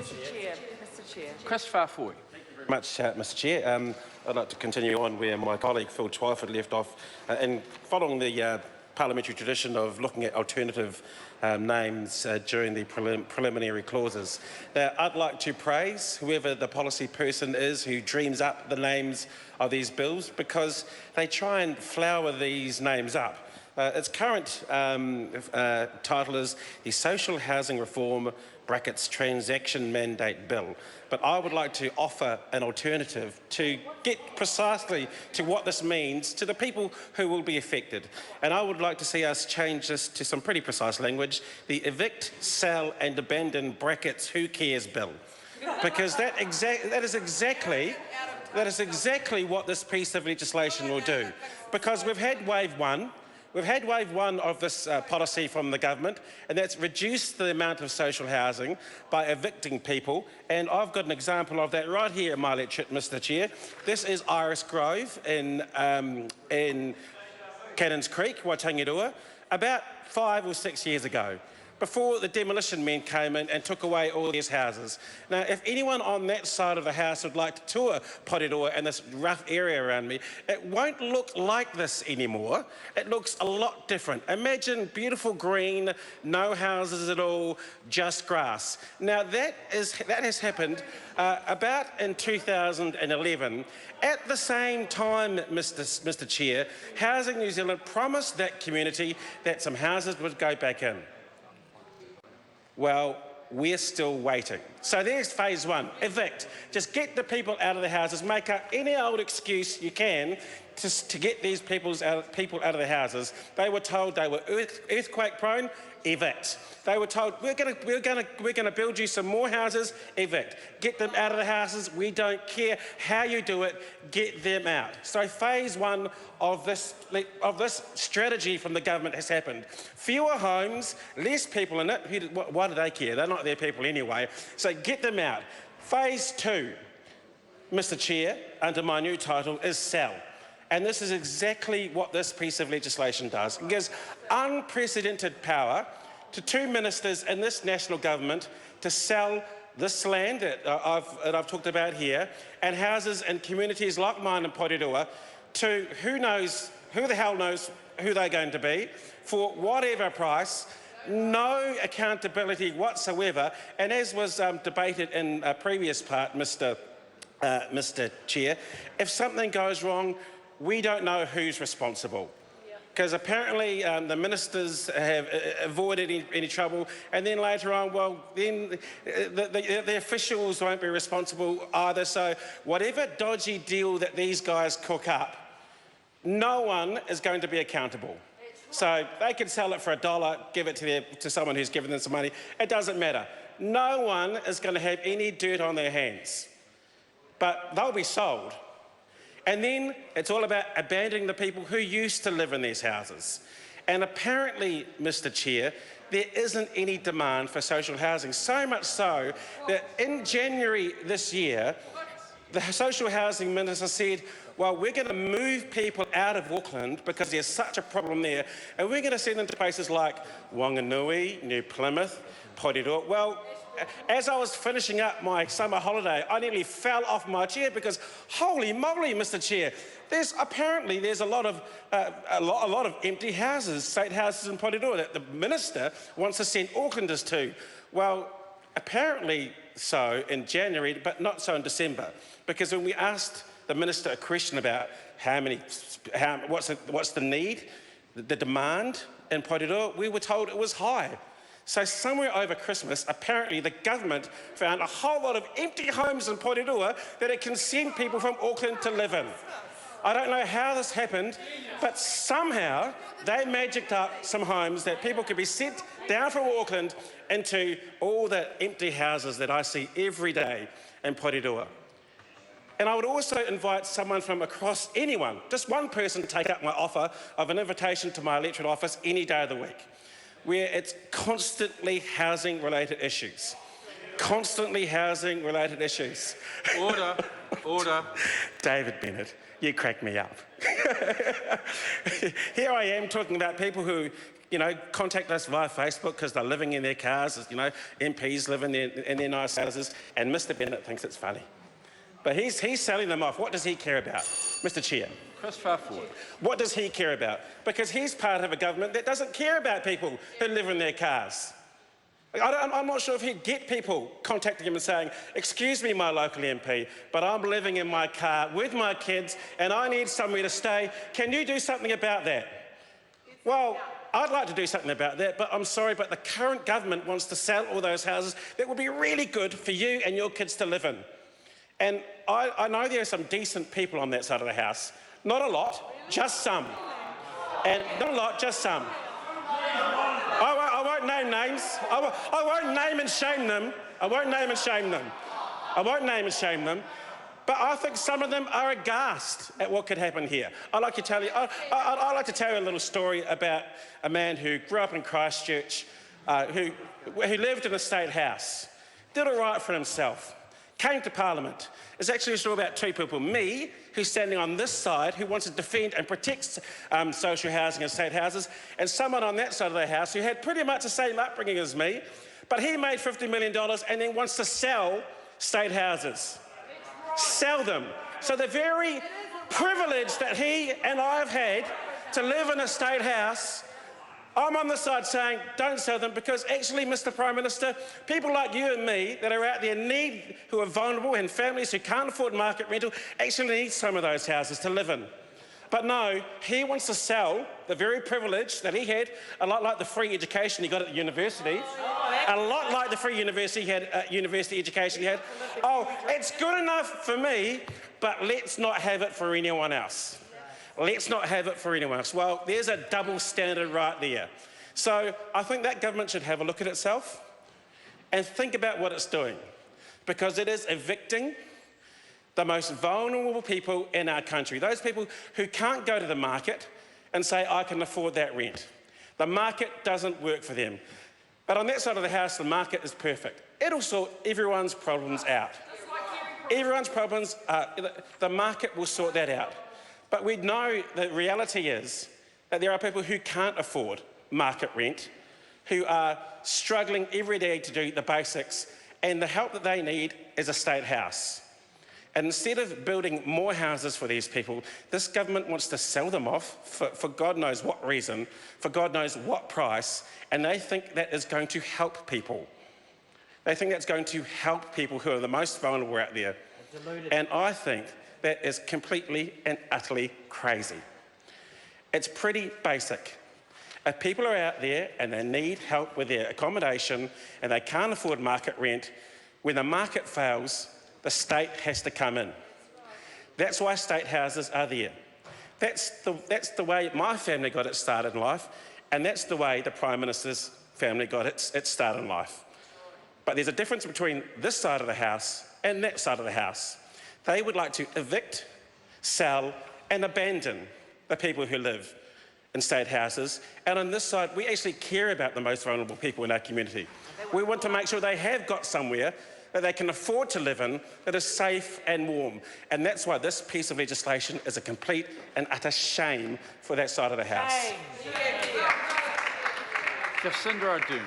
Mr Chair. Chris Farfoy. Much, Mr Chair. I'd like to continue on where my colleague Phil Twyford left off, and following the parliamentary tradition of looking at alternative names during the preliminary clauses. I'd like to praise whoever the policy person is who dreams up the names of these bills, because they try and flower these names up. Its current title is the Social Housing Reform (Transaction Mandate Bill. But I would like to offer an alternative to get precisely to what this means to the people who will be affected. And I would like to see us change this to some pretty precise language: the Evict, Sell and Abandon (Who Cares) Bill. Because that is exactly what this piece of legislation will do. Because we've had wave one. We've had wave one of this policy from the government, and that's reduced the amount of social housing by evicting people. And I've got an example of that right here in my electorate, Mr Chair. This is Iris Grove in Cannons Creek, Waitangiroa, about 5 or 6 years ago, before the demolition men came in and took away all these houses. Now, if anyone on that side of the house would like to tour Porirua and this rough area around me, it won't look like this anymore. It looks a lot different. Imagine beautiful green, no houses at all, just grass. Now, that has happened about in 2011. At the same time, Mr Chair, Housing New Zealand promised that community that some houses would go back in. Well, we're still waiting. So there's phase one, evict. Just get the people out of the houses, make up any old excuse you can to get these people out of the houses. They were told they were earthquake prone, evict. They were told, we're going to build you some more houses, evict. Get them out of the houses. We don't care how you do it, get them out. So phase one of this strategy from the government has happened. Fewer homes, less people in it. Why do they care? They're not their people anyway. So get them out. Phase two, Mr Chair, under my new title, is sell. And this is exactly what this piece of legislation does. It gives unprecedented power to two ministers in this national government to sell this land that I've talked about here, and houses in communities like mine in Porirua, to who the hell knows who they're going to be, for whatever price, no accountability whatsoever. And as was debated in a previous part, Mr Chair, if something goes wrong, we don't know who's responsible. Because apparently the ministers have avoided any trouble, and then later on, well, then the officials won't be responsible either. So whatever dodgy deal that these guys cook up, no one is going to be accountable. So they can sell it for $1, give it to someone who's given them some money. It doesn't matter. No one is going to have any dirt on their hands, but they'll be sold. And then it's all about abandoning the people who used to live in these houses. And apparently, Mr Chair, there isn't any demand for social housing, so much so that in January this year, the social housing minister said, well, we're going to move people out of Auckland because there's such a problem there, and we're going to send them to places like Wanganui, New Plymouth, Porirua. Well, as I was finishing up my summer holiday, I nearly fell off my chair because, holy moly, Mr Chair, there's a lot of empty houses, state houses in Porirua that the minister wants to send Aucklanders to. Well, apparently so in January, but not so in December, because when we asked the minister a question about what's the need, the demand in Porirua, we were told it was high. So somewhere over Christmas, apparently the government found a whole lot of empty homes in Porirua that it can send people from Auckland to live in. I don't know how this happened, but somehow they magicked up some homes that people could be sent down from Auckland into all the empty houses that I see every day in Porirua. And I would also invite someone from across, anyone, just one person, to take up my offer of an invitation to my electorate office any day of the week, where it's constantly housing-related issues. Constantly housing-related issues. Order, order. David Bennett, you crack me up. Here I am talking about people who contact us via Facebook because they're living in their cars, MPs live in their nice houses, and Mr Bennett thinks it's funny. But he's selling them off. What does he care about, Mr Chair? Chris, far forward. What does he care about? Because he's part of a government that doesn't care about people who live in their cars. I'm not sure if he'd get people contacting him and saying, excuse me, my local MP, but I'm living in my car with my kids and I need somewhere to stay. Can you do something about that? Well, I'd like to do something about that, but I'm sorry, but the current government wants to sell all those houses that would be really good for you and your kids to live in. And I know there are some decent people on that side of the house. Not a lot, just some. And not a lot, just some. I won't name names. I won't name and shame them. I won't name and shame them. I won't name and shame them. But I think some of them are aghast at what could happen here. I'd like to tell you a little story about a man who grew up in Christchurch, who lived in a state house, did all right for himself, came to Parliament. It's actually a story about two people. Me, who's standing on this side, who wants to defend and protect social housing and state houses, and someone on that side of the house who had pretty much the same upbringing as me, but he made $50 million and then wants to sell state houses. Sell them. So the very privilege that he and I have had to live in a state house, I'm on the side saying, don't sell them, because actually, Mr Prime Minister, people like you and me that are out there who are vulnerable, and families who can't afford market rental actually need some of those houses to live in. But no, he wants to sell the very privilege that he had, a lot like the free education he got at the university, a lot like the free university education he had. Oh, it's good enough for me, but let's not have it for anyone else. Let's not have it for anyone else. Well, there's a double standard right there. So I think that government should have a look at itself and think about what it's doing, because it is evicting the most vulnerable people in our country, those people who can't go to the market and say, I can afford that rent. The market doesn't work for them. But on that side of the house, the market is perfect. It'll sort everyone's problems out. Everyone's problems, the market will sort that out. But we know the reality is that there are people who can't afford market rent, who are struggling every day to do the basics, and the help that they need is a state house. And instead of building more houses for these people, this government wants to sell them off for God knows what reason, for God knows what price, and they think that is going to help people. They think that's going to help people who are the most vulnerable out there. And I think that is completely and utterly crazy. It's pretty basic. If people are out there and they need help with their accommodation and they can't afford market rent, when the market fails, the state has to come in. That's why state houses are there. That's the way my family got its start in life, and that's the way the Prime Minister's family got its start in life. But there's a difference between this side of the house and that side of the house. They would like to evict, sell, and abandon the people who live in state houses. And on this side, we actually care about the most vulnerable people in our community. We want to make sure they have got somewhere that they can afford to live in that is safe and warm. And that's why this piece of legislation is a complete and utter shame for that side of the house. Jacinda Ardern.